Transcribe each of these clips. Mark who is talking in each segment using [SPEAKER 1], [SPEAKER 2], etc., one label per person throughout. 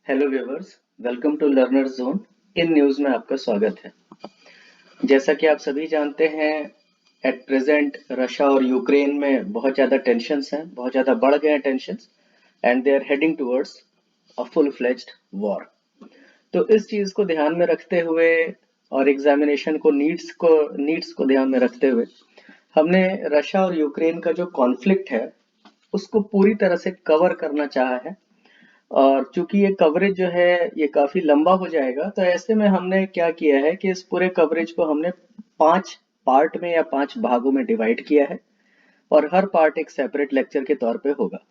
[SPEAKER 1] Hello viewers, welcome to learners zone. In news में आपका स्वागत है। जैसा कि आप सभी जानते हैं, एट प्रेजेंट रशिया और यूक्रेन में बहुत ज़्यादा टेंशन्स हैं, बहुत ज़्यादा बढ़ गए हैं tensions, and they are heading towards a full fledged war. तो इस चीज़ को ध्यान में रखते हुए और एग्जामिनेशन को नीड्स को ध्यान में रखते हुए हमने रशिया और यूक्रेन का जो कॉन्फ्लिक्ट है उसको पूरी तरह से कवर करना चाहा है। और चूंकि ये कवरेज जो है ये काफी लंबा हो जाएगा, तो ऐसे में हमने क्या किया है कि इस पूरे कवरेज को हमने 5 पार्ट में या 5 भागों में डिवाइड किया है और हर पार्ट एक सेपरेट लेक्चर के तौर पे होगा।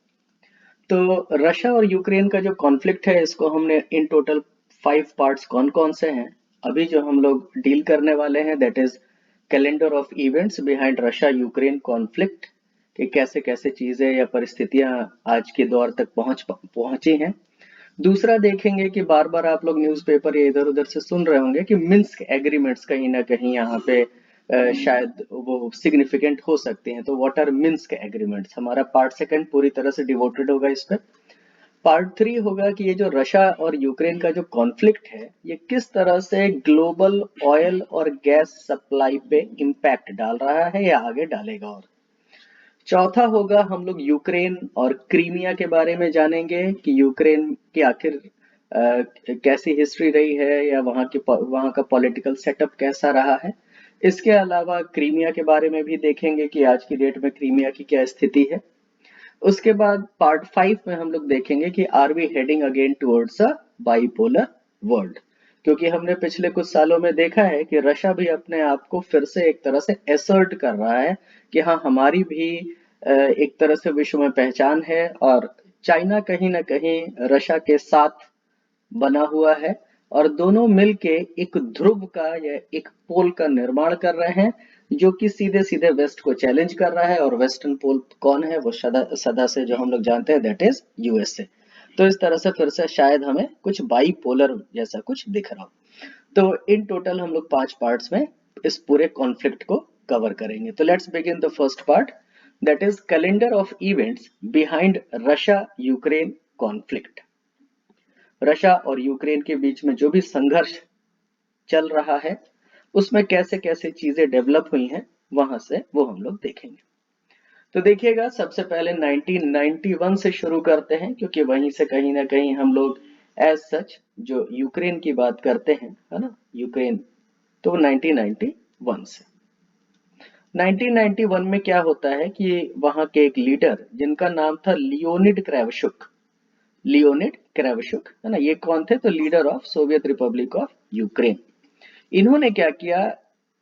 [SPEAKER 1] तो रशिया और यूक्रेन का जो कॉन्फ्लिक्ट है इसको हमने इन टोटल 5 पार्ट्स कौन कौन से हैं अभी जो हम लोग डील करने वाले हैं, that is calendar of events behind Russia Ukraine conflict, कि कैसे कैसे चीजें या परिस्थितियां आज के दौर तक पहुंची हैं। दूसरा देखेंगे कि बार बार आप लोग न्यूज़पेपर या इधर उधर से सुन रहे होंगे कि मिन्स्क एग्रीमेंट्स कहीं ना कहीं यहाँ पे शायद वो सिग्निफिकेंट हो सकते हैं। तो व्हाट आर मिन्स्क एग्रीमेंट्स, हमारा पार्ट सेकंड पूरी तरह से डिवोटेड होगा इस पर। पार्ट थ्री होगा कि ये जो रशिया और यूक्रेन का जो कॉन्फ्लिक्ट है ये किस तरह से ग्लोबल ऑयल और गैस सप्लाई पे इम्पैक्ट डाल रहा है या आगे डालेगा। और चौथा होगा हम लोग यूक्रेन और क्रीमिया के बारे में जानेंगे कि यूक्रेन की आखिर कैसी हिस्ट्री रही है या वहाँ का पॉलिटिकल सेटअप कैसा रहा है। इसके अलावा क्रीमिया के बारे में भी देखेंगे कि आज की डेट में क्रीमिया की क्या स्थिति है। उसके बाद पार्ट 5 में हम लोग देखेंगे कि are we heading again towards a bipolar world, क्योंकि हमने पिछले कुछ सालों में देखा है कि रशिया भी अपने आप को फिर से एक तरह से एसर्ट कर रहा है कि हाँ, हमारी भी एक तरह से विश्व में पहचान है। और चाइना कहीं ना कहीं रशिया के साथ बना हुआ है और दोनों मिलके एक ध्रुव का या एक पोल का निर्माण कर रहे हैं जो कि सीधे सीधे वेस्ट को चैलेंज कर रहा है। और वेस्टर्न पोल कौन है, वो सदा सदा से जो हम लोग जानते हैं, दैट इज यूएसए। तो इस तरह से फिर से शायद हमें कुछ बाई पोलर जैसा कुछ दिख रहा हो। तो इन टोटल हम लोग 5 पार्ट्स में इस पूरे कॉन्फ्लिक्ट को कवर करेंगे। तो let's begin the first part, that is calendar of events behind Russia Ukraine conflict. Russia और यूक्रेन के बीच में जो भी संघर्ष चल रहा है उसमें कैसे कैसे चीजें डेवलप हुई हैं वहां से वो हम लोग देखेंगे। तो देखिएगा, सबसे पहले 1991 से शुरू करते हैं, क्योंकि वहीं से कहीं ना कहीं हम लोग एज सच जो यूक्रेन की बात करते हैं, है ना, यूक्रेन, तो 1991 से 1991 में क्या होता है कि वहां के एक लीडर जिनका नाम था लियोनिड क्रेवशुक, है ना, ये कौन थे, तो leader of Soviet Republic of Ukraine. इन्होंने क्या किया,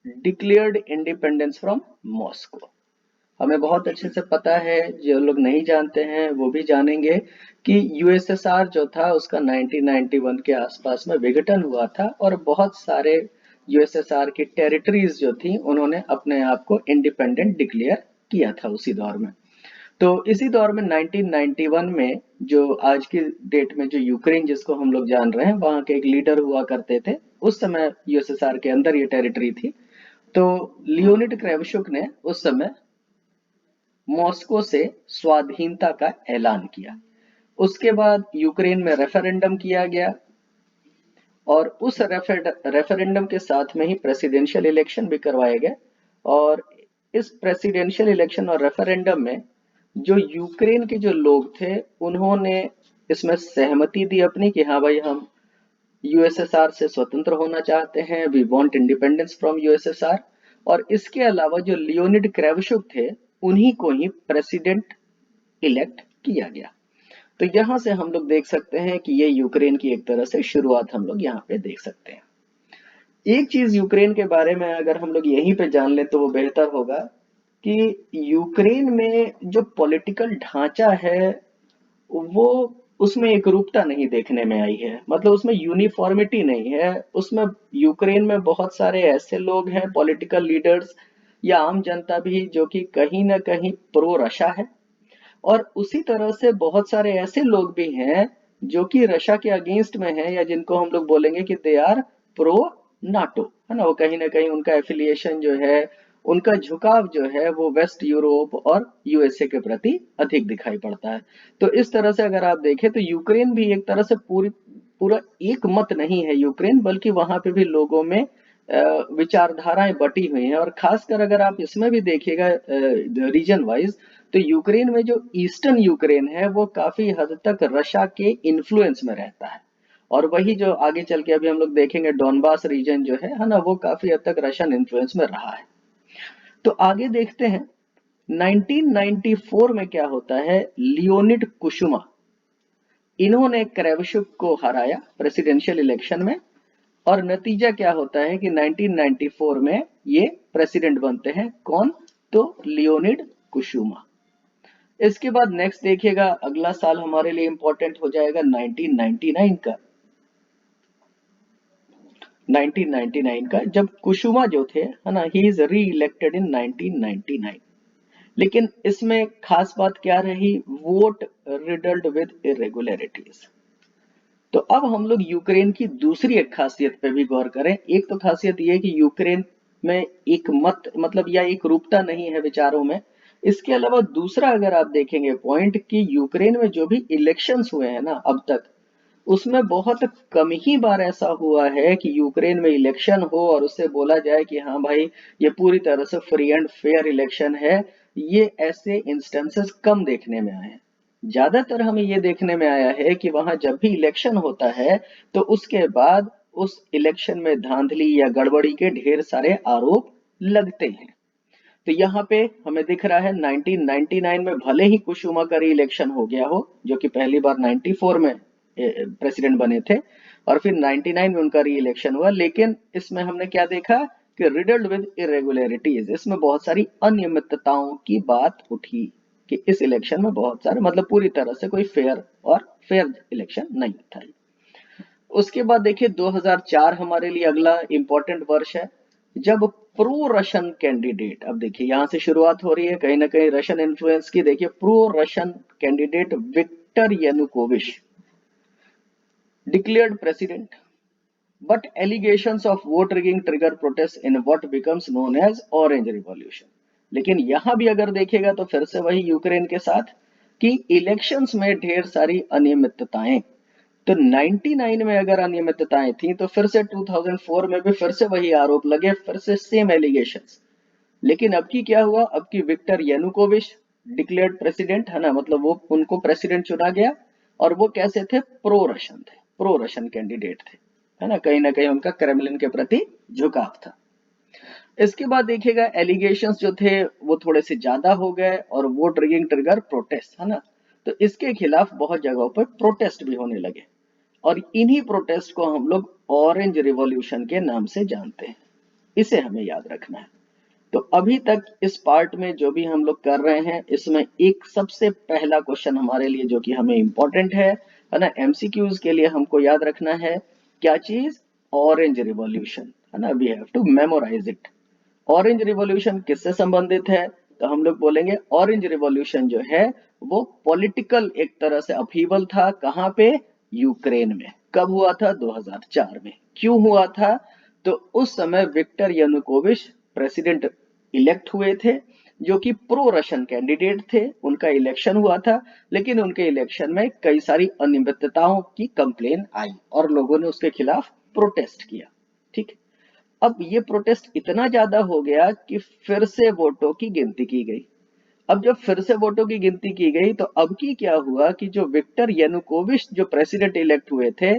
[SPEAKER 1] डिक्लेयर्ड इंडिपेंडेंस फ्रॉम मॉस्को। हमें बहुत अच्छे से पता है, जो लोग नहीं जानते हैं वो भी जानेंगे कि यूएसएसआर जो था उसका 1991 के आसपास में विघटन हुआ था और बहुत सारे यूएसएसआर की टेरिटरीज जो थी उन्होंने अपने आप को इंडिपेंडेंट डिक्लेयर किया था उसी दौर में। तो इसी दौर में 1991 में जो आज की डेट में जो यूक्रेन जिसको हम लोग जान रहे हैं, वहां के एक लीडर हुआ करते थे। उस समय यूएसएसआर के अंदर ये टेरिटरी थी। तो लियोनिड क्रेवशुक ने उस समय मॉस्को से स्वाधीनता का ऐलान किया। उसके बाद यूक्रेन में रेफरेंडम किया गया और उस रेफरेंडम के साथ में ही प्रेसिडेंशियल इलेक्शन भी करवाए गए। और इस प्रेसिडेंशियल इलेक्शन और रेफरेंडम में जो यूक्रेन के जो लोग थे उन्होंने इसमें सहमति दी अपनी कि हाँ भाई, हम यूएसएसआर से स्वतंत्र होना चाहते हैं, we want independence from USSR. और इसके अलावा जो लियोनिड क्रेवशुक थे उन्हीं को ही प्रेसिडेंट इलेक्ट किया गया। तो यहां से हम लोग देख सकते हैं कि ये यूक्रेन की एक तरह से शुरुआत हम लोग यहाँ पे देख सकते हैं। एक चीज यूक्रेन के बारे में अगर हम लोग यहीं पे जान लें तो वो बेहतर होगा कि यूक्रेन में जो पॉलिटिकल ढांचा है वो, उसमें एक रूपता नहीं देखने में आई है, मतलब उसमें यूनिफॉर्मिटी नहीं है। उसमें यूक्रेन में बहुत सारे ऐसे लोग हैं, पॉलिटिकल लीडर्स या आम जनता भी, जो कि कहीं ना कहीं प्रो रशिया है। और उसी तरह से बहुत सारे ऐसे लोग भी हैं जो कि रशिया के अगेंस्ट में हैं या जिनको हम लोग बोलेंगे कि दे आर प्रो नाटो, है ना। वो कहीं ना कहीं उनका एफिलिएशन जो है, उनका झुकाव जो है वो वेस्ट यूरोप और यूएसए के प्रति अधिक दिखाई पड़ता है। तो इस तरह से अगर आप देखें तो यूक्रेन भी एक तरह से पूरी पूरा एक मत नहीं है यूक्रेन, बल्कि वहां पे भी लोगों में विचारधाराएं बटी हुई हैं। और खासकर अगर आप इसमें भी देखिएगा रीजन वाइज, तो यूक्रेन में जो ईस्टर्न यूक्रेन है वो काफी हद तक रशिया के इन्फ्लुएंस में रहता है, और वही जो आगे चल के अभी हम लोग देखेंगे डोनबास रीजन जो है ना, वो काफी हद तक रशियन इन्फ्लुएंस में रहा है। तो आगे देखते हैं 1994 में क्या होता है। लियोनिड कुशुमा, इन्होंने क्रेवशुक को हराया प्रेसिडेंशियल इलेक्शन में, और नतीजा क्या होता है कि 1994 में ये प्रेसिडेंट बनते हैं। कौन? तो लियोनिड कुशुमा। इसके बाद नेक्स्ट देखिएगा, अगला साल हमारे लिए इंपॉर्टेंट हो जाएगा 1999 का। 1999 का, जब कुशुमा जो थे है ना, ही इज री इलेक्टेड इन 1999। लेकिन इसमें खास बात क्या रही? Vote riddled with irregularities. तो अब हम लोग यूक्रेन की दूसरी एक खासियत पे भी गौर करें। एक तो खासियत ये है कि यूक्रेन में एक मत मतलब या एक रूपता नहीं है विचारों में। इसके अलावा दूसरा अगर आप देखेंगे पॉइंट कि यूक्रेन में जो भी इलेक्शंस हुए हैं ना अब तक, उसमें बहुत कम ही बार ऐसा हुआ है कि यूक्रेन में इलेक्शन हो और उससे बोला जाए कि हाँ भाई ये पूरी तरह से फ्री एंड फेयर इलेक्शन है। ये ऐसे इंस्टेंसेस कम देखने में आए हैं। ज्यादातर हमें ये देखने में आया है कि वहां जब भी इलेक्शन होता है तो उसके बाद उस इलेक्शन में धांधली या गड़बड़ी के ढेर सारे आरोप लगते हैं। तो यहाँ पे हमें दिख रहा है 1999 में भले ही कुशुमा का री इलेक्शन हो गया हो, जो कि पहली बार 94 में प्रेसिडेंट बने थे, और फिर 99 में उनका री इलेक्शन हुआ, लेकिन इसमें हमने क्या देखा कि रिडल्ड विद इरेगुलरिटीज, इसमें बहुत सारी अनियमितताओं की बात उठी कि इस इलेक्शन में बहुत सारे मतलब पूरी तरह से कोई फेयर इलेक्शन नहीं था। उसके बाद देखिए 2004 हमारे लिए अगला इंपॉर्टेंट वर्ष है, जब प्रो रशियन कैंडिडेट, अब देखिए यहां से शुरुआत हो रही है कहीं ना कहीं रशियन इन्फ्लुएंस की। देखिए pro Russian candidate Victor Yanukovych declared president, but allegations of vote rigging trigger protests in what becomes known as Orange Revolution। लेकिन यहां भी अगर देखेगा तो फिर से वही यूक्रेन के साथ कि इलेक्शंस में ढेर सारी अनियमितताएं। तो 99 में अगर अनियमितताएं थी तो फिर से 2004 में भी फिर से वही आरोप लगे, फिर से सेम एलिगेशंस। लेकिन अब की क्या हुआ? अब की विक्टर यानुकोविच डिक्लेयर्ड प्रेसिडेंट है ना, मतलब वो उनको प्रेसिडेंट चुना गया, और वो कैसे थे? प्रो रशियन थे, प्रो रशियन कैंडिडेट थे, है ना कहीं उनका क्रेमलिन के प्रति झुकाव था। इसके बाद देखिएगा एलिगेशंस जो थे वो थोड़े से ज्यादा हो गए, और वोट रिगिंग ट्रिगर प्रोटेस्ट, है ना, तो इसके खिलाफ बहुत जगहों पर प्रोटेस्ट भी होने लगे, और इन्हीं प्रोटेस्ट को हम लोग ऑरेंज रिवॉल्यूशन के नाम से जानते हैं। इसे हमें याद रखना है। तो अभी तक इस पार्ट में जो भी हम लोग कर रहे हैं, इसमें एक सबसे पहला क्वेश्चन हमारे लिए जो कि हमें इंपॉर्टेंट है ना, एमसीक्यूज के लिए हमको याद रखना है क्या चीज? ऑरेंज रिवॉल्यूशन, है ना, we have to memorise it. Orange revolution किससे संबंधित है? तो हम लोग बोलेंगे ऑरेंज रिवॉल्यूशन जो है वो पॉलिटिकल एक तरह से अपहीवल था। कहां पे? यूक्रेन में। कब हुआ था? 2004 में। क्यों हुआ था? तो उस समय विक्टर यानुकोविच प्रेसिडेंट इलेक्ट हुए थे, जो कि प्रो रशियन कैंडिडेट थे। उनका इलेक्शन हुआ था, लेकिन उनके इलेक्शन में कई सारी अनियमितताओं की कंप्लेन आई और लोगों ने उसके खिलाफ प्रोटेस्ट किया। ठीक है, अब ये प्रोटेस्ट इतना ज्यादा हो गया कि फिर से वोटों की गिनती की गई। अब जब फिर से वोटों की गिनती की गई तो अब की क्या हुआ कि जो विक्टर यानुकोविच जो प्रेसिडेंट इलेक्ट हुए थे,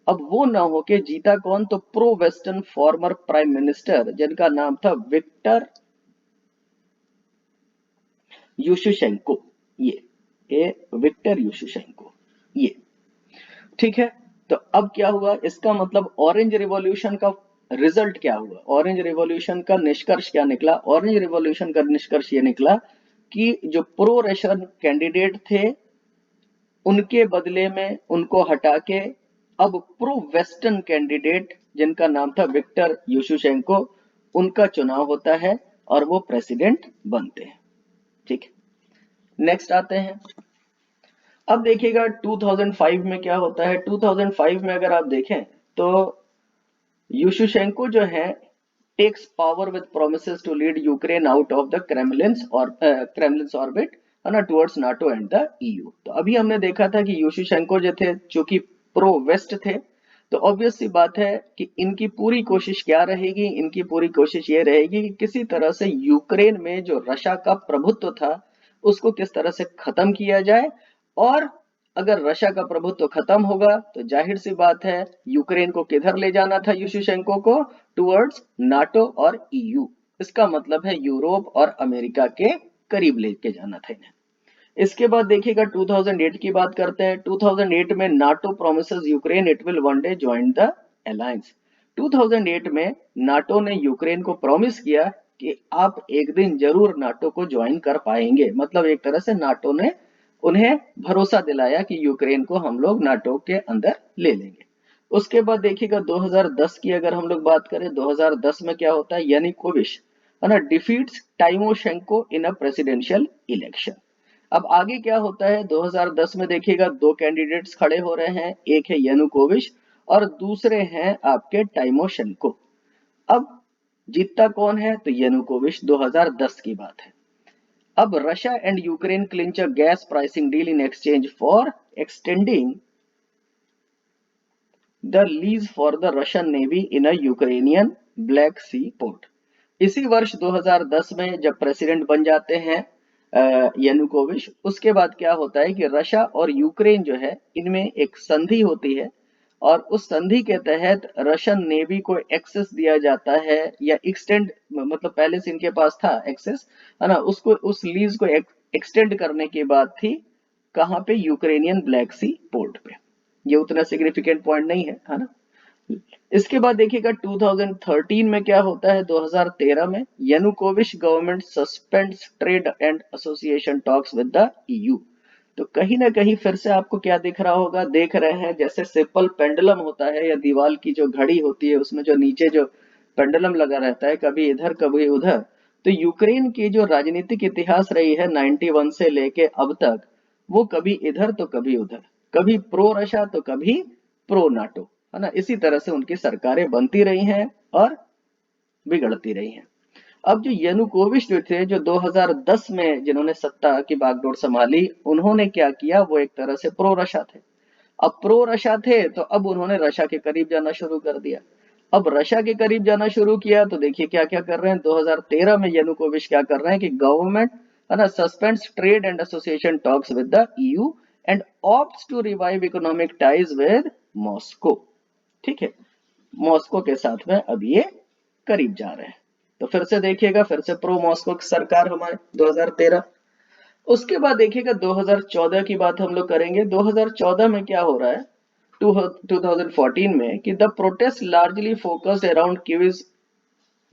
[SPEAKER 1] अब वो ना होके जीता कौन? तो pro western former prime minister, जिनका नाम था विक्टर यूशुशेंको। ये विक्टर यूशुशेंको, ये ठीक है। तो अब क्या हुआ? इसका मतलब ऑरेंज रिवॉल्यूशन का रिजल्ट क्या हुआ? ऑरेंज रिवॉल्यूशन का निष्कर्ष क्या निकला? ऑरेंज रिवॉल्यूशन का निष्कर्ष ये निकला कि जो प्रो रशियन कैंडिडेट थे उनके बदले में उनको हटा के अब प्रो वेस्टर्न कैंडिडेट, जिनका नाम था विक्टर यूशुशेंको, उनका चुनाव होता है और वो प्रेसिडेंट बनते हैं। ठीक है, नेक्स्ट आते हैं। अब देखिएगा 2005 में क्या होता है। 2005 में अगर आप देखें तो यूशुशेंको जो है takes power with promises to lead Ukraine out of the Kremlin's orbit, है ना, towards NATO and the EU. तो अभी हमने देखा था कि यूशुशेंको जो थे, जो कि प्रो वेस्ट थे, तो ऑब्वियस सी बात है कि इनकी पूरी कोशिश क्या रहेगी, इनकी पूरी कोशिश ये रहेगी कि किसी तरह से यूक्रेन में जो रशिया का प्रभुत्व था उसको किस तरह से खत्म किया जाए। और अगर रशिया का प्रभुत्व खत्म होगा तो जाहिर सी बात है यूक्रेन को किधर ले जाना था, यूशेंको को टुवर्ड्स नाटो और ईयू। इसका मतलब है यूरोप और अमेरिका के करीब लेके जाना था इन्हें। इसके बाद देखिएगा 2008 की बात करते हैं। 2008 में NATO promises Ukraine it will one day join the alliance. 2008 में नाटो ने यूक्रेन को प्रॉमिस किया कि आप एक दिन जरूर नाटो को ज्वाइन कर पाएंगे। मतलब एक तरह से नाटो ने उन्हें भरोसा दिलाया कि यूक्रेन को हम लोग नाटो के अंदर ले लेंगे। उसके बाद देखिएगा 2010 की अगर हम लोग बात करें, 2010 में क्या होता है, यानुकोविच है ना defeats Tymoshenko in a presidential election. अब आगे क्या होता है 2010 में देखिएगा दो कैंडिडेट्स खड़े हो रहे हैं, एक है यानुकोविच और दूसरे हैं आपके टाइमोशेंको। अब जीतता कौन है, तो यानुकोविच। 2010 की बात है। अब Russia and Ukraine clinch a gas pricing deal in exchange for extending the lease for the Russian navy in a Ukrainian Black Sea port. इसी वर्ष 2010 में जब प्रेसिडेंट बन जाते हैं यानुकोविच, उसके बाद क्या होता है कि रशिया और यूक्रेन जो है इनमें एक संधि होती है और उस संधि के तहत रशियन नेवी को एक्सेस दिया जाता है या एक्सटेंड, मतलब पहले से इनके पास था एक्सेस है ना, उसको उस लीज को एक्सटेंड करने की बात थी। कहां पे, यूक्रेनियन ब्लैक सी पोर्ट पे। ये उतना सिग्निफिकेंट पॉइंट नहीं है ना। इसके बाद देखिएगा 2013 में क्या होता है, 2013 में Yanukovych government suspends trade and association talks with the EU. तो कहीं ना कहीं फिर से आपको क्या दिख रहा होगा, देख रहे हैं जैसे सिंपल पेंडुलम होता है या दीवार की जो घड़ी होती है उसमें जो नीचे जो पेंडुलम लगा रहता है, कभी इधर कभी उधर। तो यूक्रेन की जो राजनीतिक इतिहास रही है 91 से लेके अब तक, वो कभी इधर तो कभी उधर, कभी प्रो रशिया तो कभी प्रो नाटो, है ना। इसी तरह से उनकी सरकारें बनती रही हैं और बिगड़ती रही हैं। अब जो यानुकोविच जो थे, जो 2010 में जिन्होंने सत्ता की बागडोर संभाली, उन्होंने क्या किया, वो एक तरह से प्रो रशिया थे। अब प्रो रशिया थे तो अब उन्होंने रशिया के करीब जाना शुरू कर दिया। अब रशिया के करीब जाना शुरू किया तो देखिए क्या क्या कर रहे हैं। 2013 में यानुकोविच क्या कर रहे हैं कि गवर्नमेंट है ना suspends trade and association talks with the EU and opts to revive economic ties with Moscow. ठीक है, मॉस्को के साथ में अब ये करीब जा रहे हैं। तो फिर से देखिएगा, फिर से प्रो मॉस्को की सरकार हमारे 2013। उसके बाद देखिएगा 2014 की बात हम लोग करेंगे। 2014 में क्या हो रहा है, 2014 में कि the protest largely focused around Kyiv's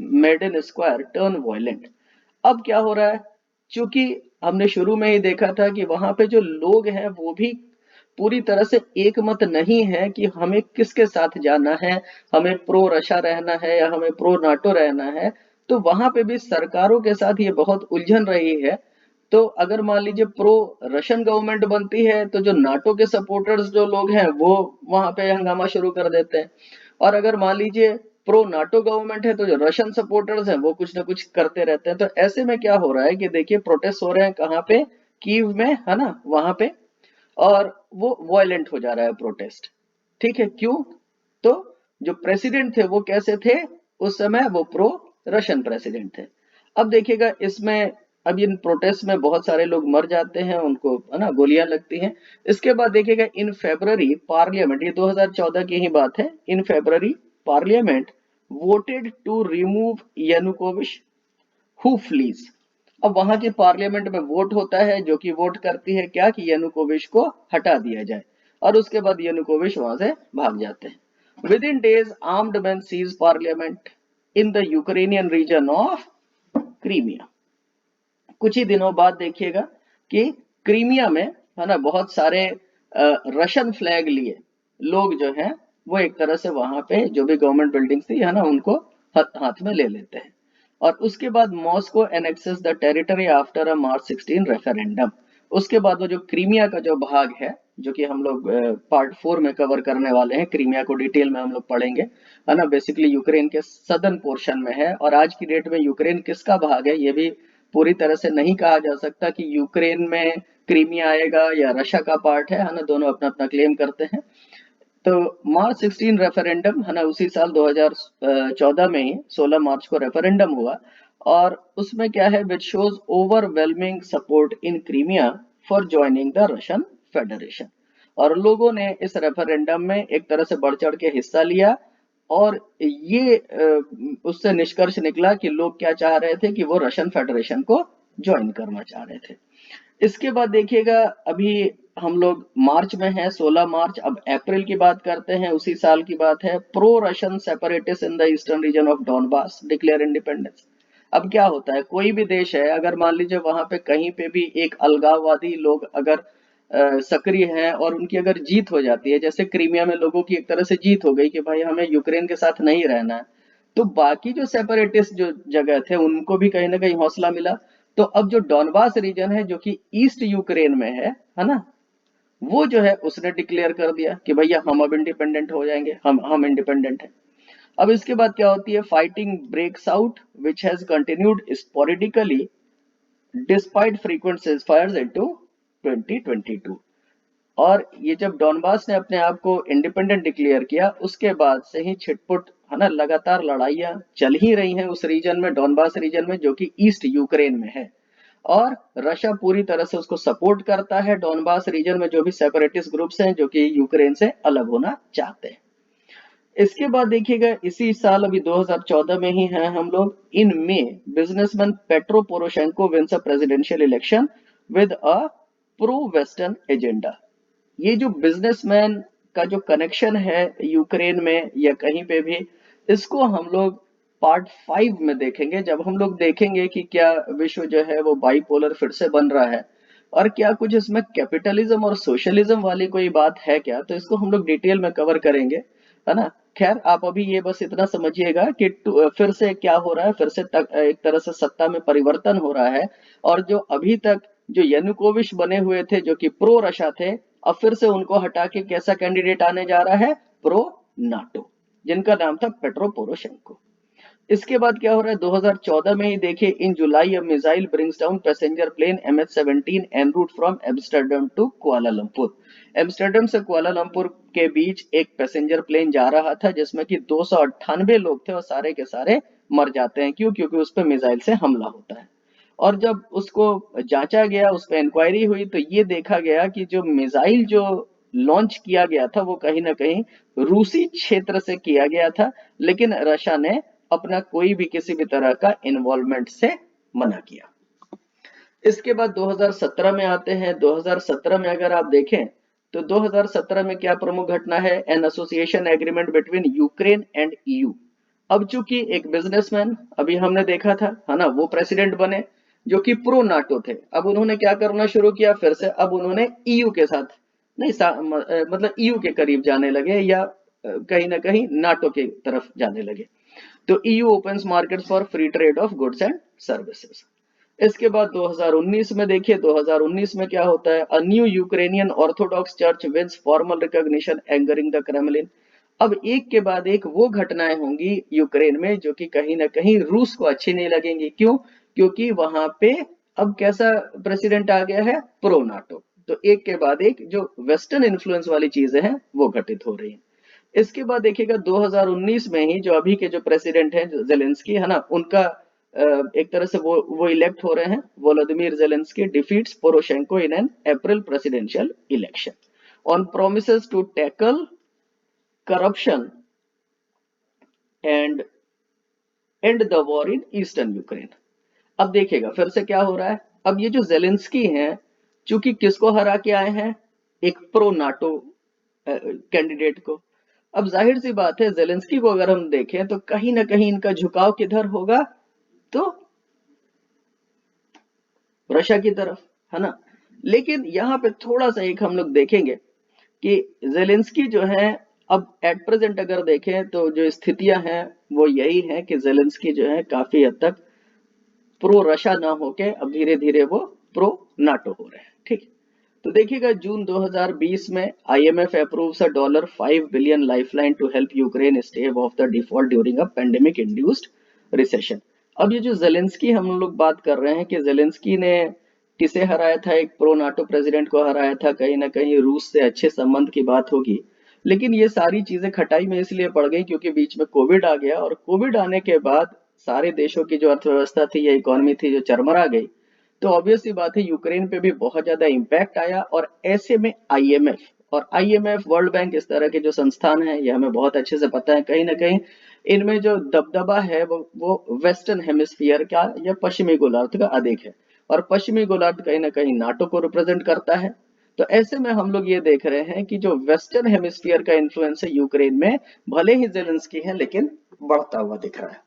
[SPEAKER 1] Maidan square turn violent. अब क्या हो रहा है, क्योंकि हमने शुरू में ही देखा था कि वहां पे जो लोग हैं वो भी पूरी तरह से एक मत नहीं है कि हमें किसके साथ जाना है, हमें प्रो रशिया रहना है या हमें प्रो नाटो रहना है। तो वहां पे भी सरकारों के साथ ये बहुत उलझन रही है। तो अगर मान लीजिए प्रो रशियन गवर्नमेंट बनती है तो जो नाटो के सपोर्टर्स जो लोग हैं वो वहां पे हंगामा शुरू कर देते हैं, और अगर मान लीजिए प्रो नाटो गवर्नमेंट है तो जो रशियन सपोर्टर्स हैं वो कुछ ना कुछ करते रहते हैं। तो ऐसे में क्या हो रहा है कि देखिए प्रोटेस्ट हो रहे हैं कहाँ पे, कीव में, है ना, वहां पे, और वो वायलेंट हो जा रहा है प्रोटेस्ट। ठीक है, क्यों, तो जो प्रेसिडेंट थे वो कैसे थे उस समय, वो प्रो रशियन प्रेसिडेंट थे। अब देखिएगा इसमें, अब इन प्रोटेस्ट में बहुत सारे लोग मर जाते हैं, उनको है ना गोलियां लगती हैं। इसके बाद देखिएगा इन फेब्रुअरी पार्लियामेंट, ये 2014 की ही बात है, in February parliament voted to remove Yanukovych who flees. अब वहां की पार्लियामेंट में वोट होता है जो कि वोट करती है क्या, कि यानुकोविच को हटा दिया जाए, और उसके बाद यानुकोविच वहां से भाग जाते हैं। Within days armed man seize parliament in the Ukrainian region of Crimea. कुछ ही दिनों बाद देखिएगा कि क्रीमिया में, है ना, बहुत सारे रशियन फ्लैग लिए लोग जो हैं वो एक तरह से वहां पे जो भी गवर्नमेंट बिल्डिंग थी, है ना, उनको हाथ में ले लेते हैं। और उसके बाद Moscow annexes the territory after a March 16 referendum. उसके बाद वो जो क्रीमिया का जो भाग है, जो कि हम लोग पार्ट 4 में कवर करने वाले हैं, क्रीमिया को डिटेल में हम लोग पढ़ेंगे, है ना, बेसिकली यूक्रेन के सदर्न पोर्शन में है। और आज की डेट में यूक्रेन किसका भाग है ये भी पूरी तरह से नहीं कहा जा सकता कि यूक्रेन में क्रीमिया आएगा या रशिया का पार्ट है ना, दोनों अपना अपना क्लेम करते हैं। तो मार्च 16 रेफरेंडम है ना, उसी साल 2014 में ही 16 मार्च को रेफरेंडम हुआ, और उसमें क्या है, which shows overwhelming support in Crimea for joining the Russian federation. और लोगों ने इस रेफरेंडम में एक तरह से बढ़ चढ़ के हिस्सा लिया, और ये उससे निष्कर्ष निकला कि लोग क्या चाह रहे थे कि वो रशियन फेडरेशन को ज्वाइन करना चाह रहे थे। इसके बाद देखिएगा, अभी हम लोग मार्च में हैं, 16 मार्च। अब अप्रैल की बात करते हैं, उसी साल की बात है। Pro Russian separatist in the eastern region of Donbas declare independence. अब क्या होता है, कोई भी देश है, अगर मान लीजिए वहां पे कहीं पे भी एक अलगाववादी लोग अगर सक्रिय हैं और उनकी अगर जीत हो जाती है, जैसे क्रीमिया में लोगों की एक तरह से जीत हो गई कि भाई हमें यूक्रेन के साथ नहीं रहना है, तो बाकी जो सेपरेटिस्ट जो जगह थे उनको भी कहीं ना कहीं हौसला मिला। तो अब जो डॉनबास रीजन है जो कि ईस्ट यूक्रेन में है ना, वो जो है उसने डिक्लेयर कर दिया कि भैया हम अब इंडिपेंडेंट हो जाएंगे, हम इंडिपेंडेंट हैं। अब इसके बाद क्या होती है, fighting breaks out which has continued sporadically despite frequent ceasefires into 2022। और ये जब डॉनबास ने अपने आप को इंडिपेंडेंट डिक्लेयर किया, उसके बाद से ही छिटपुट है ना, लगातार लड़ाइयां चल ही रही हैं उस रीजन में, डॉनबास रीजन में, जो कि ईस्ट यूक्रेन में है। और रशिया पूरी तरह से उसको सपोर्ट करता है, डॉनबास रीजन में जो भी सेपरेटिस्ट ग्रुप्स हैं जो कि यूक्रेन से अलग होना चाहते हैं। इसके बाद देखिएगा, इसी साल अभी 2014 में ही हैं हम लोग, in May businessman Petro Poroshenko wins a presidential election with a pro western agenda. ये जो बिजनेसमैन का जो कनेक्शन है यूक्रेन में या कहीं पे भी, इसको हम लोग पार्ट 5 में देखेंगे, जब हम लोग देखेंगे कि क्या विश्व जो है वो बाइपोलर फिर से बन रहा है, और क्या कुछ इसमें कैपिटलिज्म और सोशलिज्म वाली कोई बात है क्या, तो इसको हम लोग डिटेल में कवर करेंगे, है ना। खैर, आप अभी ये बस इतना समझिएगा कि फिर से क्या हो रहा है, फिर से एक तरह से सत्ता में परिवर्तन हो रहा है, और जो अभी तक जो यानुकोविच बने हुए थे जो कि प्रो रशिया थे, अब फिर से उनको हटा के कैसा कैंडिडेट आने जा रहा है, प्रो नाटो, जिनका नाम था पेट्रो पोरोशेंको। इसके बाद क्या हो रहा है, 2014 में ही देखिए, in July a missile brings down passenger plane MH17 en route from Amsterdam to Kuala Lumpur. Amsterdam से कुआलालंपुर के बीच एक पैसेंजर प्लेन जा रहा था, जिसमें कि 298 लोग थे, और सारे के सारे मर जाते हैं। क्यों? क्योंकि उस पर मिसाइल से हमला होता है। और जब उसको जांचा गया, उस पर इंक्वायरी हुई, तो ये देखा गया कि जो मिसाइल जो लॉन्च किया गया था वो कहीं ना कहीं रूसी क्षेत्र से किया गया था, लेकिन रशिया ने अपना कोई भी किसी भी तरह का इन्वॉल्वमेंट से मना किया। इसके बाद 2017 में आते हैं। 2017 में अगर आप देखें तो 2017 में क्या प्रमुख घटना है, an association agreement between Ukraine and EU. अब चूंकि एक बिजनेसमैन अभी हमने देखा था, है ना, वो प्रेसिडेंट बने जो कि प्रो नाटो थे। अब उन्होंने क्या करना शुरू किया, फिर से अब उन्होंने ईयू के साथ नहीं मतलब ईयू के करीब जाने लगे, या कहीं ना कहीं नाटो की तरफ जाने लगे। तो EU opens markets for free trade off goods and services. इसके बाद 2019 में देखिए, 2019 में क्या होता है, a new Ukrainian Orthodox church wins formal recognition angering the Kremlin. अब एक के बाद एक वो घटनाएं होंगी यूक्रेन में जो कि कहीं ना कहीं रूस को अच्छी नहीं लगेंगी। क्यों? क्योंकि वहां पे अब कैसा प्रेसिडेंट आ गया है, प्रो नाटो। तो एक के बाद एक जो वेस्टर्न इन्फ्लुएंस वाली चीजें हैं वो घटित हो रही हैं। इसके बाद देखिएगा, 2019 में ही जो अभी के जो प्रेसिडेंट हैं जेलेंस्की, है ना, उनका एक तरह से वो इलेक्ट हो रहे हैं। Volodymyr Zelensky defeats Poroshenko in an April presidential election on promises to tackle corruption and and the war in eastern Ukraine. अब देखिएगा फिर से क्या हो रहा है, अब ये जो जेलेंस्की हैं, चूंकि किसको हरा के आए हैं, एक प्रो नाटो कैंडिडेट को। अब जाहिर सी बात है, जेलेंस्की को अगर हम देखें तो कहीं ना कहीं इनका झुकाव किधर होगा, तो रशिया की तरफ, है ना। लेकिन यहाँ पे थोड़ा सा एक हम लोग देखेंगे कि जेलेंस्की जो है, अब एट प्रेजेंट अगर देखें तो जो स्थितियां हैं वो यही है कि जेलेंस्की जो है काफी हद तक प्रो रशिया ना होके अब धीरे धीरे वो प्रो नाटो हो रहे हैं। ठीक, तो देखिएगा, जून 2020 में IMF approves a $5 billion lifeline to help Ukraine stave off the default during a pandemic induced recession. अब ये जो जेलेंस्की हम लोग बात कर रहे हैं कि जेलेंस्की ने किसे हराया था, एक प्रो नाटो प्रेसिडेंट को हराया था, कहीं ना कहीं रूस से अच्छे संबंध की बात होगी। लेकिन ये सारी चीजें खटाई में इसलिए पड़ गई क्योंकि बीच में कोविड आ गया, और कोविड आने के बाद सारे देशों की जो अर्थव्यवस्था थी या इकोनॉमी थी जो चरमरा गई। तो ऑब्वियस सी बात है यूक्रेन पे भी बहुत ज्यादा इम्पैक्ट आया, और ऐसे में आईएमएफ वर्ल्ड बैंक इस तरह के जो संस्थान हैं, ये हमें बहुत अच्छे से पता है, कहीं ना कहीं इनमें जो दबदबा है वो वेस्टर्न हेमिस्फीयर का या पश्चिमी गोलार्ध का अधिक है, और पश्चिमी गोलार्ध कहीं ना कहीं नाटो को रिप्रेजेंट करता है। तो ऐसे में हम लोग ये देख रहे हैं कि जो वेस्टर्न हेमिस्फीयर का इन्फ्लुएंस है यूक्रेन में, भले ही जेलेंस्की है लेकिन बढ़ता हुआ दिख रहा है।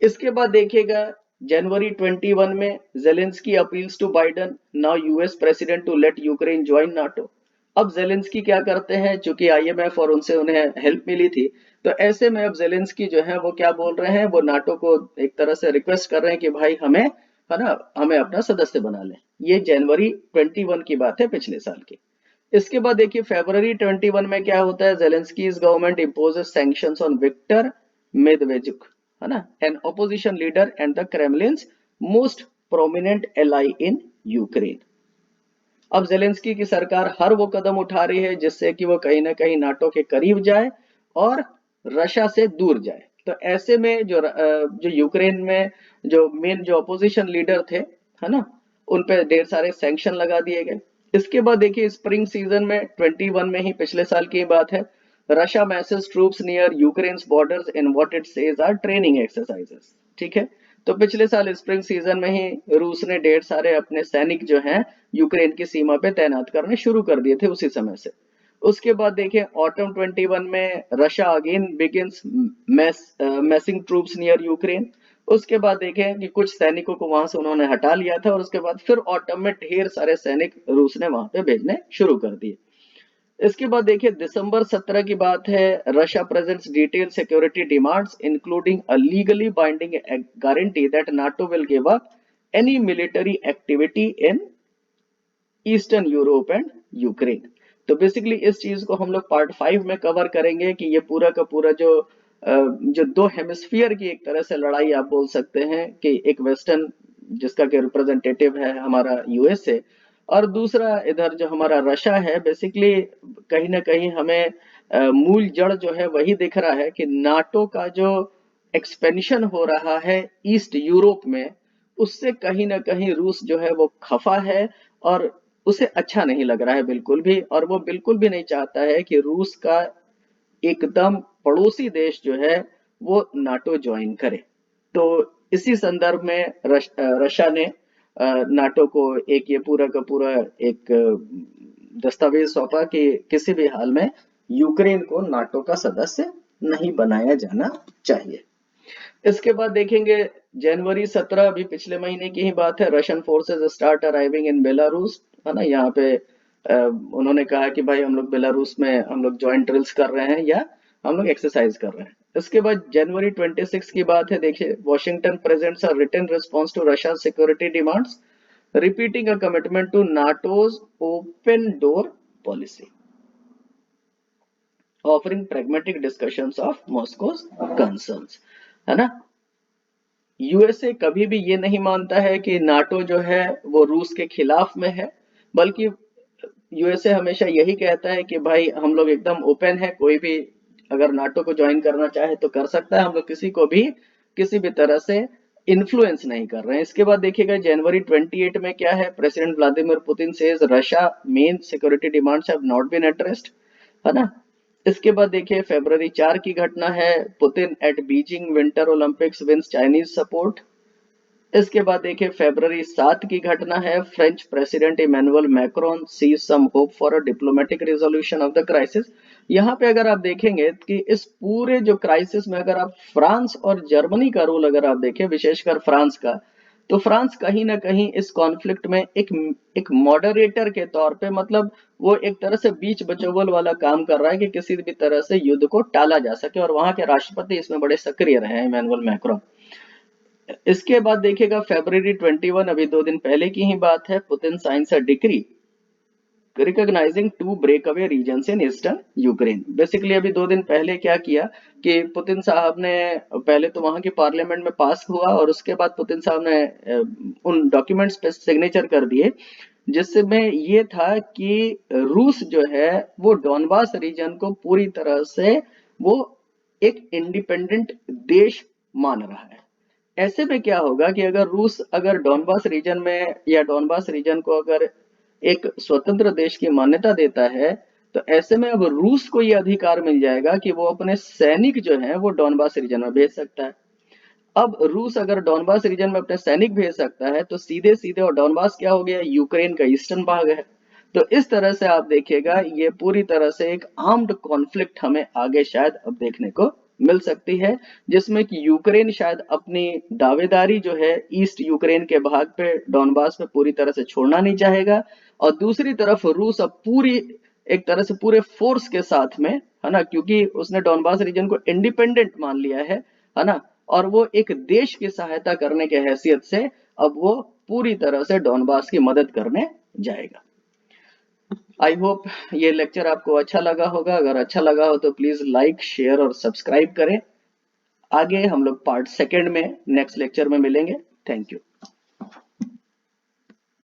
[SPEAKER 1] इसके बाद देखिएगा जनवरी 21 में Zelensky appeals to Biden, now US president, to let Ukraine join NATO. अब जेलेंस्की क्या करते हैं, चूंकि आईएमएफ और उनसे उन्हें हेल्प मिली थी, तो ऐसे में अब जेलेंस्की जो है वो क्या बोल रहे हैं, वो नाटो को एक तरह से रिक्वेस्ट कर रहे हैं कि भाई हमें, है ना, हमें अपना सदस्य बना लें। ये जनवरी 21 की बात है, पिछले साल की। इसके बाद देखिए फरवरी 21 में क्या होता है, Zelensky's government imposes sanctions on Viktor Medvedchuk, है ना, an opposition leader and the Kremlin's most prominent ally in Ukraine. अब जेलेंस्की की सरकार हर वो कदम उठा रही है जिससे कि वो कहीं ना कहीं नाटो के करीब जाए और रशिया से दूर जाए। तो ऐसे में जो यूक्रेन में जो मेन जो अपोजिशन लीडर थे, है ना, उन पे ढेर सारे सैंक्शन लगा दिए गए। इसके बाद देखिए स्प्रिंग सीजन में 21 में ही, पिछले साल की बात है, Russia masses troops near Ukraine's borders in what it says are training exercises. ठीक है, तो पिछले साल स्प्रिंग सीजन में ही रूस ने ढेर सारे अपने सैनिक जो हैं यूक्रेन की सीमा पे तैनात करने शुरू कर दिए थे उसी समय से। उसके बाद देखिए ऑटम 21 में Russia again begins मैसिंग troops near Ukraine. उसके बाद देखें कि कुछ सैनिकों को वहां से उन्होंने हटा लिया था, और उसके बाद फिर ऑटम में ढेर सारे सैनिक रूस ने वहां पे भेजने शुरू कर दिए। इसके बाद देखिए दिसंबर 17 की बात है, Russia presents detail security demands including a legally binding guarantee that NATO will give up any military activity in eastern Europe and Ukraine. तो बेसिकली इस चीज को हम लोग पार्ट 5 में कवर करेंगे कि ये पूरा का पूरा जो दो हेमिस्फीयर की एक तरह से लड़ाई आप बोल सकते हैं, कि एक वेस्टर्न जिसका के रिप्रेजेंटेटिव है हमारा यूएसए, और दूसरा इधर जो हमारा रशिया है, बेसिकली कहीं ना कहीं हमें मूल जड़ जो है वही दिख रहा है कि नाटो का जो एक्सपेंशन हो रहा है ईस्ट यूरोप में, उससे कहीं ना कहीं रूस जो है वो खफा है, और उसे अच्छा नहीं लग रहा है बिल्कुल भी, और वो बिल्कुल भी नहीं चाहता है कि रूस का एकदम पड़ोसी देश जो है वो नाटो ज्वाइन करे। तो इसी संदर्भ में रशिया ने नाटो को एक ये पूरा का पूरा एक दस्तावेज सौंपा कि किसी भी हाल में यूक्रेन को नाटो का सदस्य नहीं बनाया जाना चाहिए। इसके बाद देखेंगे जनवरी 17, अभी पिछले महीने की ही बात है, रशियन फोर्सेस स्टार्ट अराइविंग इन बेलारूस, है ना, यहाँ पे उन्होंने कहा कि भाई हम लोग बेलारूस में हम लोग जॉइंट ड्रिल्स कर रहे हैं या हम लोग एक्सरसाइज कर रहे हैं। इसके बाद जनवरी 26 की बात है, देखिए Washington presents a written response to Russia security demands repeating a commitment to NATO's open door policy, offering pragmatic discussions of Moscow's concerns, है ना। यूएसए कभी भी ये नहीं मानता है कि नाटो जो है वो रूस के खिलाफ में है, बल्कि यूएसए हमेशा यही कहता है कि भाई हम लोग एकदम ओपन है, कोई भी अगर नाटो को ज्वाइन करना चाहे तो कर सकता है, हम लोग किसी को भी किसी भी तरह से इन्फ्लुएंस नहीं कर रहे हैं। इसके बाद देखिएगा जनवरी 28 में क्या है, President Vladimir Putin says Russia main security demands have not been addressed, है ना। इसके बाद देखिए फरवरी 4 की घटना है, Putin at Beijing Winter Olympics wins Chinese support. इसके बाद देखिए फरवरी 7 की घटना है, French president Emmanuel Macron sees some hope for a diplomatic resolution of the crisis. यहाँ पे अगर आप देखेंगे कि इस पूरे जो क्राइसिस में अगर आप फ्रांस और जर्मनी का रोल अगर आप देखें, विशेषकर फ्रांस का, तो फ्रांस कहीं ना कहीं इस कॉन्फ्लिक्ट में एक मॉडरेटर के तौर पे, मतलब वो एक तरह से बीच बचोवल वाला काम कर रहा है कि किसी भी तरह से युद्ध को टाला जा सके, और वहां के राष्ट्रपति इसमें बड़े सक्रिय रहे हैं, इमैनुअल मैक्रोन। इसके बाद देखिएगा फरवरी 21, अभी 2 दिन पहले की ही बात है, Putin signs a decree recognising 2 breakaway regions in eastern Ukraine. Basically अभी 2 दिन पहले क्या किया कि पुतिन साहब ने पहले तो वहां की पार्लियामेंट में पास हुआ, और उसके बाद पुतिन साहब ने उन डॉक्यूमेंट्स पे सिग्नेचर कर दिए जिसमें ये था कि रूस जो है वो डॉनबास रीजन को पूरी तरह से वो एक इंडिपेंडेंट देश मान रहा है। ऐसे में क्या होगा कि अगर रूस अगर डॉनबास रीजन में या डॉनबास रीजन को अगर एक स्वतंत्र देश की मान्यता देता है, तो ऐसे में अब रूस को ये अधिकार मिल जाएगा कि वो अपने सैनिक जो हैं वो डॉनबास रीजन में भेज सकता है। अब रूस अगर डॉनबास रीजन में अपने सैनिक भेज सकता है तो सीधे सीधे, और डॉनबास क्या हो गया, यूक्रेन का ईस्टर्न भाग है। तो इस तरह से आप देखिएगा ये पूरी तरह से एक आर्म्ड कॉन्फ्लिक्ट हमें आगे शायद अब देखने को मिल सकती है, जिसमें कि यूक्रेन शायद अपनी दावेदारी जो है ईस्ट यूक्रेन के भाग पे डॉनबास पे पूरी तरह से छोड़ना नहीं चाहेगा, और दूसरी तरफ रूस अब पूरी एक तरह से पूरे फोर्स के साथ में, है ना, क्योंकि उसने डॉनबास रीजन को इंडिपेंडेंट मान लिया है ना, और वो एक देश की सहायता करने के हैसियत से अब वो पूरी तरह से डॉनबास की मदद करने जाएगा। आई होप ये लेक्चर आपको अच्छा लगा होगा। अगर अच्छा लगा हो तो प्लीज लाइक, शेयर और सब्सक्राइब करें। आगे हम लोग पार्ट सेकंड में नेक्स्ट लेक्चर में मिलेंगे। Thank you.